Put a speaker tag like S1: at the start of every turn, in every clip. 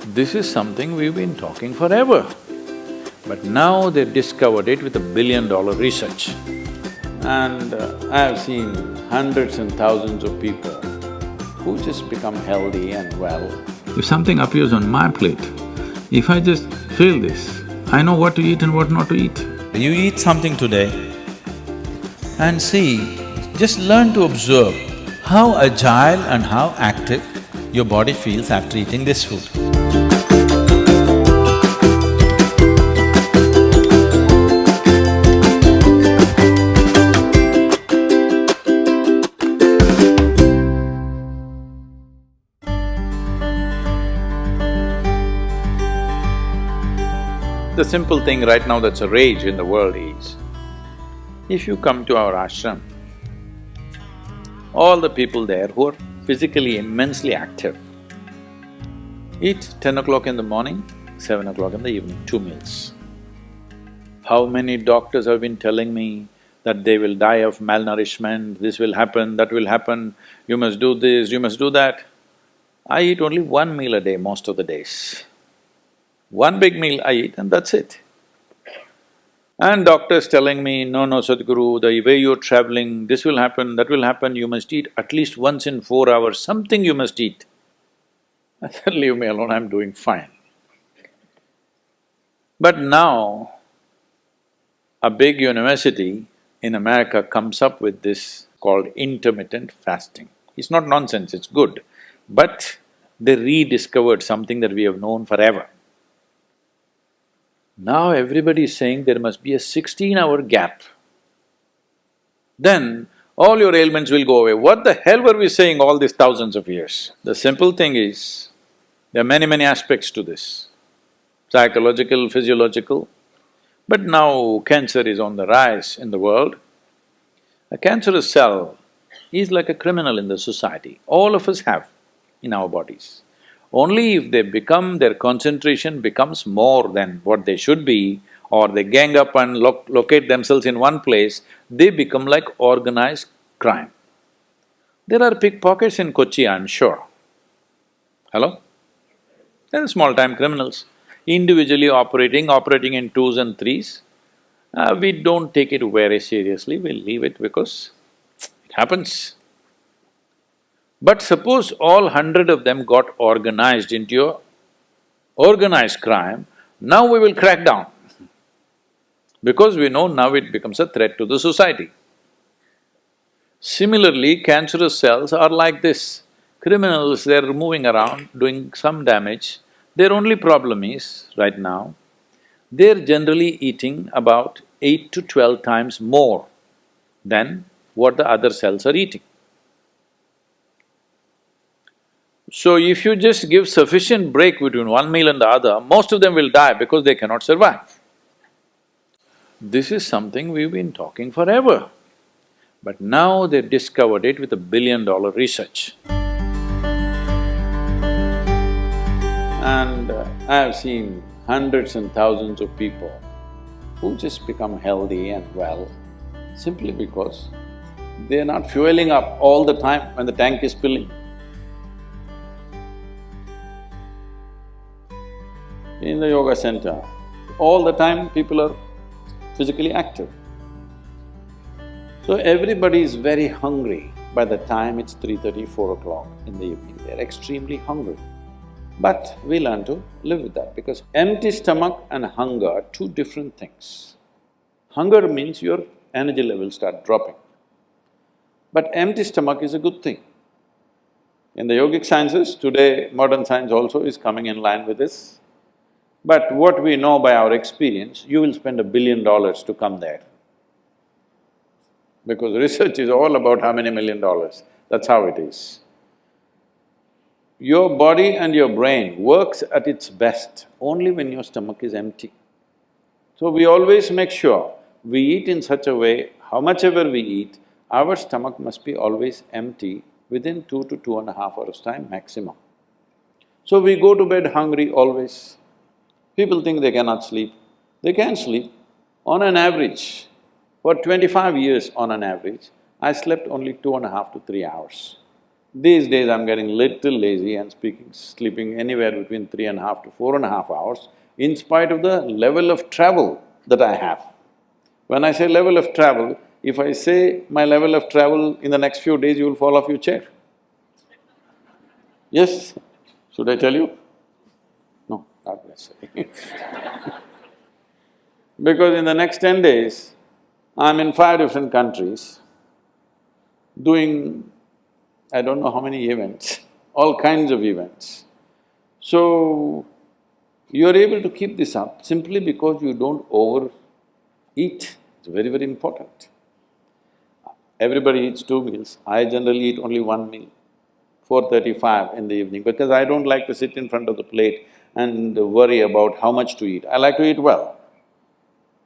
S1: This is something we've been talking forever. But now they've discovered it with $1 billion research. And I have seen hundreds and thousands of people who just become healthy and well.
S2: If something appears on my plate, if I just feel this, I know what to eat and what not to eat.
S3: You eat something today and see, just learn to observe how agile and how active your body feels after eating this food.
S1: The simple thing right now that's a rage in the world is, if you come to our ashram, all the people there who are physically immensely active eat 10 o'clock in the morning, 7 o'clock in the evening, 2 meals. How many doctors have been telling me that they will die of malnourishment, this will happen, that will happen, you must do this, you must do that. I eat only 1 meal a day most of the days. One big meal I eat and that's it. And doctors telling me, no, Sadguru, the way you're traveling, this will happen, that will happen, you must eat at least once in 4 hours, something you must eat. I said, leave me alone, I'm doing fine. But now, a big university in America comes up with this called intermittent fasting. It's not nonsense, it's good, but they rediscovered something that we have known forever. Now everybody is saying there must be a 16-hour gap. Then all your ailments will go away. What the hell were we saying all these thousands of years? The simple thing is, there are many aspects to this, psychological, physiological. But now cancer is on the rise in the world. A cancerous cell is like a criminal in the society. All of us have in our bodies. Only if they become… their concentration becomes more than what they should be, or they gang up and locate themselves in one place, they become like organized crime. There are pickpockets in Kochi, I'm sure. Hello? There are small-time criminals, individually operating in twos and threes. We don't take it very seriously, we leave it because it happens. But suppose all 100 of them got organized into a organized crime, now we will crack down. Because we know now it becomes a threat to the society. Similarly, cancerous cells are like this. Criminals, they're moving around, doing some damage. Their only problem is, right now, they're generally eating about 8 to 12 times more than what the other cells are eating. So if you just give sufficient break between one meal and the other, most of them will die because they cannot survive. This is something we've been talking forever. But now they've discovered it with $1 billion research. And I have seen hundreds and thousands of people who just become healthy and well simply because they're not fueling up all the time when the tank is filling. In the yoga center, all the time people are physically active. So everybody is very hungry by the time it's 3:30, 4 o'clock in the evening, they're extremely hungry. But we learn to live with that because empty stomach and hunger are two different things. Hunger means your energy levels start dropping. But empty stomach is a good thing. In the yogic sciences, today modern science also is coming in line with this. But what we know by our experience, you will spend $1 billion to come there. Because research is all about how many $1 million, that's how it is. Your body and your brain works at its best only when your stomach is empty. So we always make sure we eat in such a way, how much ever we eat, our stomach must be always empty within 2 to 2.5 hours' time maximum. So we go to bed hungry always. People think they cannot sleep. They can sleep. On an average, for 25 years on an average, I slept only 2.5 to 3 hours. These days I'm getting little lazy and sleeping anywhere between 3.5 to 4.5 hours in spite of the level of travel that I have. When I say level of travel, if I say my level of travel in the next few days, you will fall off your chair. Yes? Should I tell you? No, not necessarily. Because in the next 10 days, I'm in 5 different countries doing I don't know how many events, all kinds of events. So, you're able to keep this up simply because you don't overeat. It's very, very important. Everybody eats 2 meals, I generally eat only 1 meal, 4:35 in the evening, because I don't like to sit in front of the plate and worry about how much to eat. I like to eat well.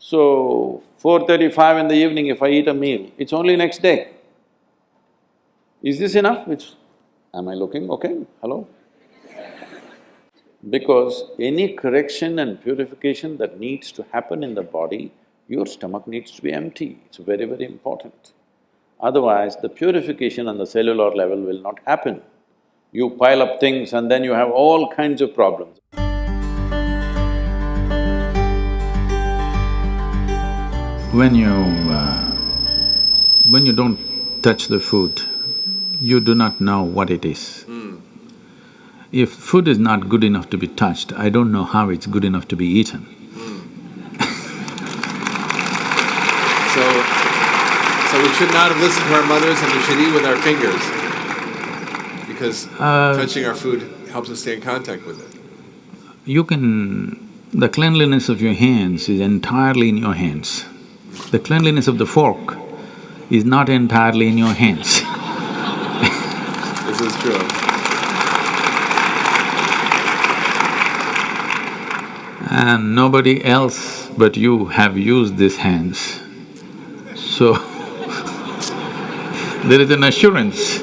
S1: So, 4:35 in the evening, if I eat a meal, it's only next day. Is this enough? Am I looking okay? Hello? Because any correction and purification that needs to happen in the body, your stomach needs to be empty. It's very, very important. Otherwise, the purification on the cellular level will not happen. You pile up things and then you have all kinds of problems.
S2: When you don't touch the food, you do not know what it is. If food is not good enough to be touched, I don't know how it's good enough to be eaten.
S4: So we should not have listened to our mothers and we should eat with our fingers because touching our food helps us stay in contact with it.
S2: The cleanliness of your hands is entirely in your hands. The cleanliness of the fork is not entirely in your hands.
S4: This is true.
S2: And nobody else but you have used these hands. So, there is an assurance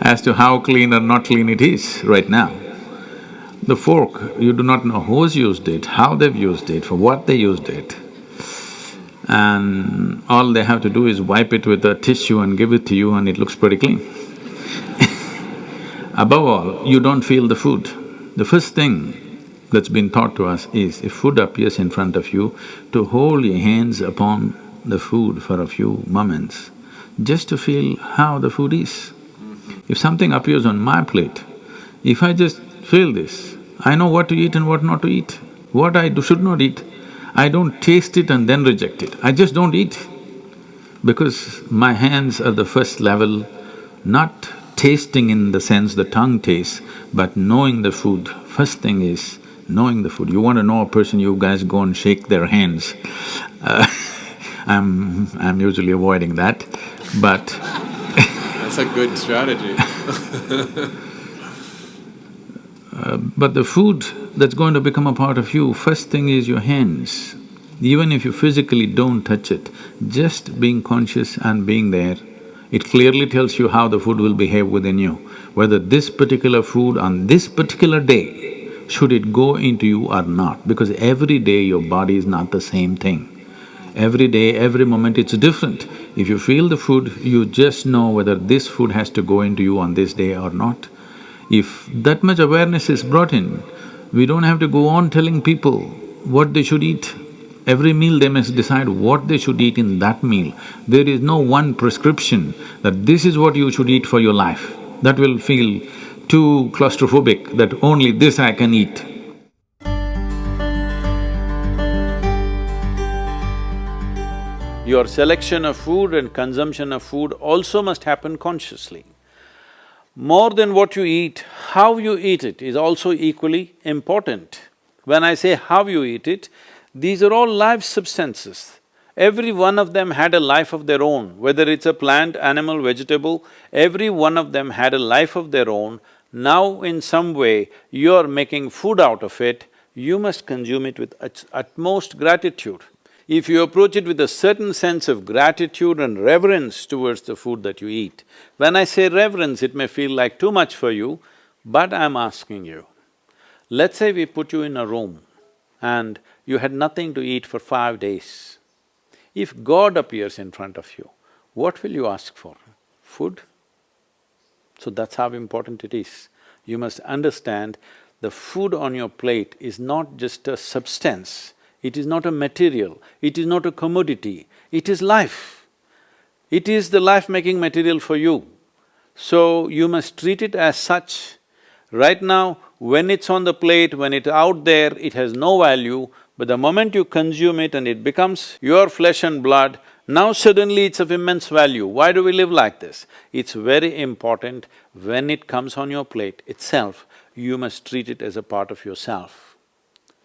S2: as to how clean or not clean it is right now. The fork, you do not know who's used it, how they've used it, for what they used it. And all they have to do is wipe it with a tissue and give it to you and it looks pretty clean. Above all, you don't feel the food. The first thing that's been taught to us is, if food appears in front of you, to hold your hands upon the food for a few moments, just to feel how the food is. If something appears on my plate, if I just feel this, I know what to eat and what not to eat, what I should not eat. I don't taste it and then reject it, I just don't eat. Because my hands are the first level, not tasting in the sense the tongue tastes, but knowing the food. First thing is knowing the food. You want to know a person, you guys go and shake their hands. I'm usually avoiding that, but
S4: That's a good strategy.
S2: But the food that's going to become a part of you, first thing is your hands. Even if you physically don't touch it, just being conscious and being there, it clearly tells you how the food will behave within you. Whether this particular food on this particular day, should it go into you or not, because every day your body is not the same thing. Every day, every moment it's different. If you feel the food, you just know whether this food has to go into you on this day or not. If that much awareness is brought in, we don't have to go on telling people what they should eat. Every meal they must decide what they should eat in that meal. There is no one prescription that this is what you should eat for your life. That will feel too claustrophobic, that only this I can eat.
S1: Your selection of food and consumption of food also must happen consciously. More than what you eat, how you eat it is also equally important. When I say how you eat it, these are all live substances. Every one of them had a life of their own, whether it's a plant, animal, vegetable, every one of them had a life of their own. Now in some way, you're making food out of it, you must consume it with utmost gratitude. If you approach it with a certain sense of gratitude and reverence towards the food that you eat, when I say reverence, it may feel like too much for you, but I'm asking you, let's say we put you in a room and you had nothing to eat for 5 days. If God appears in front of you, what will you ask for? Food? So that's how important it is. You must understand the food on your plate is not just a substance, it is not a material, it is not a commodity, it is life. It is the life-making material for you. So you must treat it as such. Right now, when it's on the plate, when it's out there, it has no value, but the moment you consume it and it becomes your flesh and blood, now suddenly it's of immense value. Why do we live like this? It's very important when it comes on your plate itself, you must treat it as a part of yourself.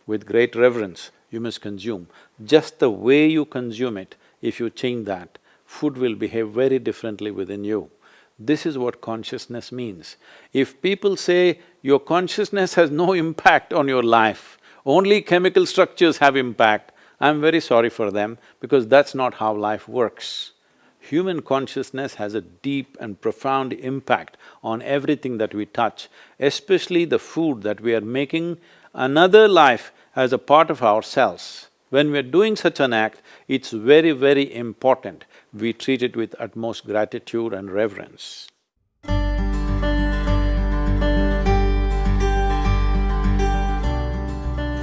S1: With great reverence, you must consume. Just the way you consume it, if you change that, food will behave very differently within you. This is what consciousness means. If people say your consciousness has no impact on your life, only chemical structures have impact, I'm very sorry for them because that's not how life works. Human consciousness has a deep and profound impact on everything that we touch, especially the food that we are making another life as a part of ourselves. When we are doing such an act, it's very, very important we treat it with utmost gratitude and reverence.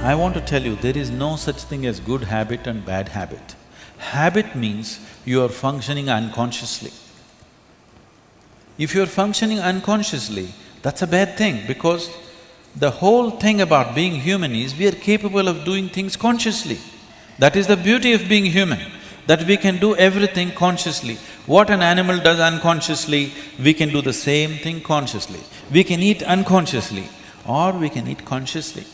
S3: I want to tell you, there is no such thing as good habit and bad habit. Habit means you are functioning unconsciously. If you are functioning unconsciously, that's a bad thing because the whole thing about being human is we are capable of doing things consciously. That is the beauty of being human, that we can do everything consciously. What an animal does unconsciously, we can do the same thing consciously. We can eat unconsciously or we can eat consciously.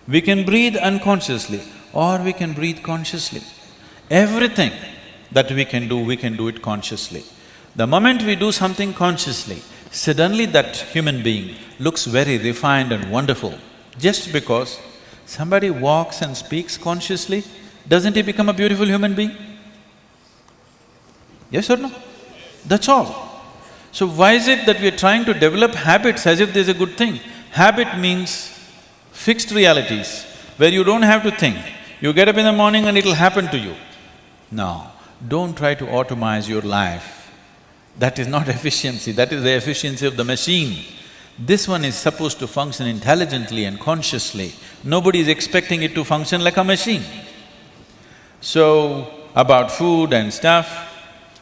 S3: We can breathe unconsciously or we can breathe consciously. Everything that we can do it consciously. The moment we do something consciously, suddenly that human being looks very refined and wonderful. Just because somebody walks and speaks consciously, doesn't he become a beautiful human being? Yes or no? That's all. So why is it that we are trying to develop habits as if there's a good thing? Habit means fixed realities where you don't have to think. You get up in the morning and it'll happen to you. No, don't try to automize your life. That is not efficiency, that is the efficiency of the machine. This one is supposed to function intelligently and consciously. Nobody is expecting it to function like a machine. So, about food and stuff,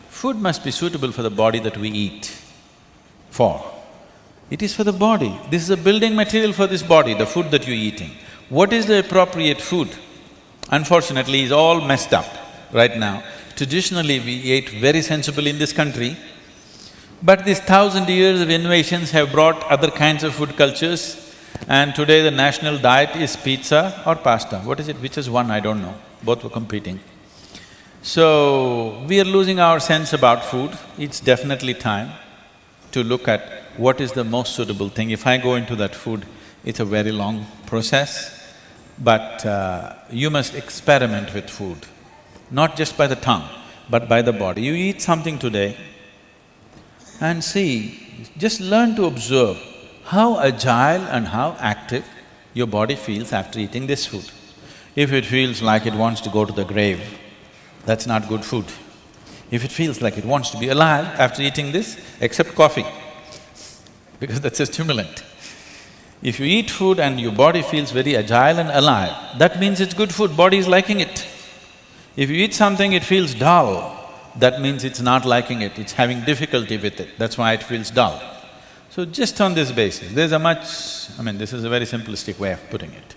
S3: food must be suitable for the body that we eat for. It is for the body. This is a building material for this body, the food that you're eating. What is the appropriate food? Unfortunately, it's all messed up right now. Traditionally, we ate very sensibly in this country, but these 1,000 years of innovations have brought other kinds of food cultures, and today the national diet is pizza or pasta. What is it? Which is one? I don't know. Both were competing. So, we are losing our sense about food. It's definitely time to look at what is the most suitable thing. If I go into that food, it's a very long process, but you must experiment with food, not just by the tongue, but by the body. You eat something today and see, just learn to observe how agile and how active your body feels after eating this food. If it feels like it wants to go to the grave, that's not good food. If it feels like it wants to be alive after eating this, except coffee, because that's a stimulant. If you eat food and your body feels very agile and alive, that means it's good food, body is liking it. If you eat something, it feels dull, that means it's not liking it, it's having difficulty with it, that's why it feels dull. So just on this basis, there's a much… this is a very simplistic way of putting it.